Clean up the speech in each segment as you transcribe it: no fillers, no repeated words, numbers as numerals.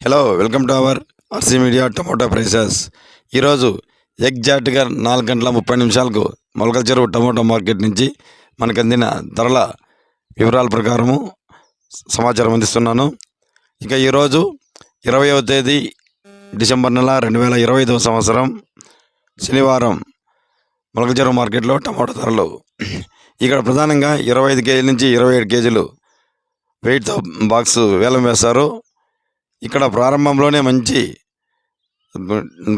Hello welcome to our RC media tomato prices. ఈరోజు ఎగ్జాక్ట్గా 4 గంటల 30 నిమిషాలకు మొలకల చెరువు టమోటా మార్కెట్ నుంచి మనకు అందిన ధరల వివరాల ప్రకారము సమాచారం అందిస్తున్నాను. ఇక ఈరోజు 20వ తేదీ డిసెంబర్ నెల 2025వ సంవత్సరం శనివారం మొలకల చెరువు మార్కెట్లో టమోటా ధరలు ఇక్కడ ప్రధానంగా 25 కేజీల నుంచి 27 కేజీలు వెయిట్తో బాక్స్ వేలం వేస్తారు. ఇక్కడ ప్రారంభంలోనే మంచి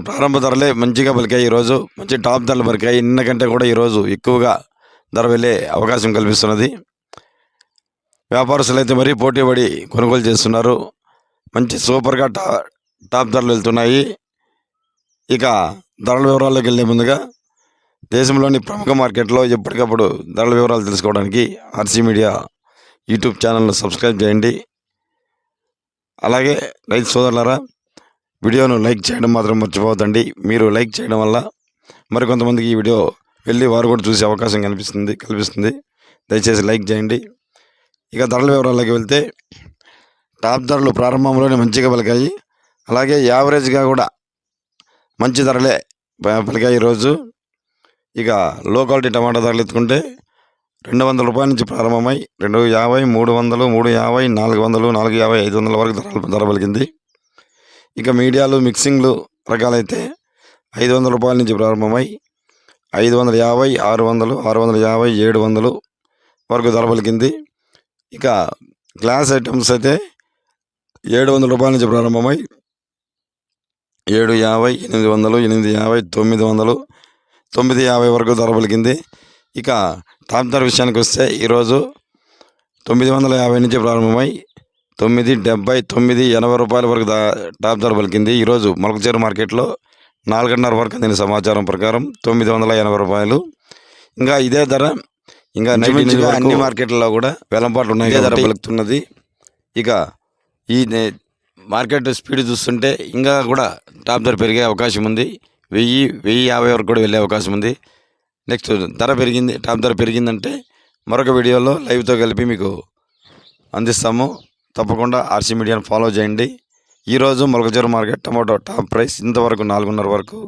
ప్రారంభ ధరలే మంచిగా పలికాయి. ఈరోజు మంచి టాప్ ధరలు పలికాయి. నిన్న కంటే కూడా ఈరోజు ఎక్కువగా ధర వెళ్ళే అవకాశం కల్పిస్తున్నది. వ్యాపారస్తులు అయితే మరీ పోటీపడి కొనుగోలు చేస్తున్నారు. మంచి సూపర్గా టాప్ ధరలు వెళ్తున్నాయి. ఇక ధరల వివరాల్లోకి వెళ్ళే ముందుగా దేశంలోని ప్రముఖ మార్కెట్లో ఎప్పటికప్పుడు ధరల వివరాలు తెలుసుకోవడానికి ఆర్సీ మీడియా యూట్యూబ్ ఛానల్ను సబ్స్క్రైబ్ చేయండి. అలాగే రైతు సోదరులారా, వీడియోను లైక్ చేయడం మాత్రం మర్చిపోవద్దండి. మీరు లైక్ చేయడం వల్ల మరికొంతమందికి ఈ వీడియో వెళ్ళి వారు కూడా చూసే అవకాశం కల్పిస్తుంది. దయచేసి లైక్ చేయండి. ఇక ధరల వివరాల్లోకి వెళ్తే టాప్ ధరలు ప్రారంభంలోనే మంచిగా పలికాయి. అలాగే యావరేజ్గా కూడా మంచి ధరలే పలికాయి ఈరోజు. ఇక లో క్వాలిటీ టమాటా ధరలు ఎత్తుకుంటే 200 రూపాయల నుంచి ప్రారంభమై 250, 300, 350, 400, 450, 500 వరకు ధర పలికింది. ఇక మీడియాలు మిక్సింగ్లు రకాలైతే 500 రూపాయల నుంచి ప్రారంభమై 550, 600, 650, 700 వరకు ధర పలికింది. ఇక గ్లాస్ ఐటమ్స్ అయితే 700 రూపాయల నుంచి ప్రారంభమై 750, 800, 850, 900, 950 వరకు ధర పలికింది. ఇక టాప్ ధర విషయానికి వస్తే ఈరోజు 950 నుంచి ప్రారంభమై 970, 980 రూపాయల వరకు టాప్ ధర పలికింది. ఈరోజు మొలకల చెరువు మార్కెట్లో 4:30 వరకు అందిన సమాచారం ప్రకారం 980 రూపాయలు. ఇంకా ఇదే ధర ఇంకా అన్ని మార్కెట్లలో కూడా వేలంపాట్లు ఉన్నాయి, ధర పలుకుతున్నది. ఇక ఈ మార్కెట్ స్పీడ్ చూస్తుంటే ఇంకా కూడా టాప్ ధర పెరిగే అవకాశం ఉంది. 1000-1050 వరకు కూడా వెళ్ళే అవకాశం ఉంది. నెక్స్ట్ టాప్ ధర పెరిగిందంటే మరొక వీడియోలో లైవ్తో కలిపి మీకు అందిస్తాము. తప్పకుండా ఆర్సీ మీడియాను ఫాలో చేయండి. ఈరోజు మొలకల చెరువు మార్కెట్ టమాటో టాప్ ప్రైస్ ఇంతవరకు 4:30 వరకు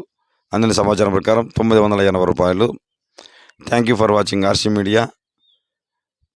అందిన సమాచారం ప్రకారం 980 రూపాయలు. Thank you for watching RC media.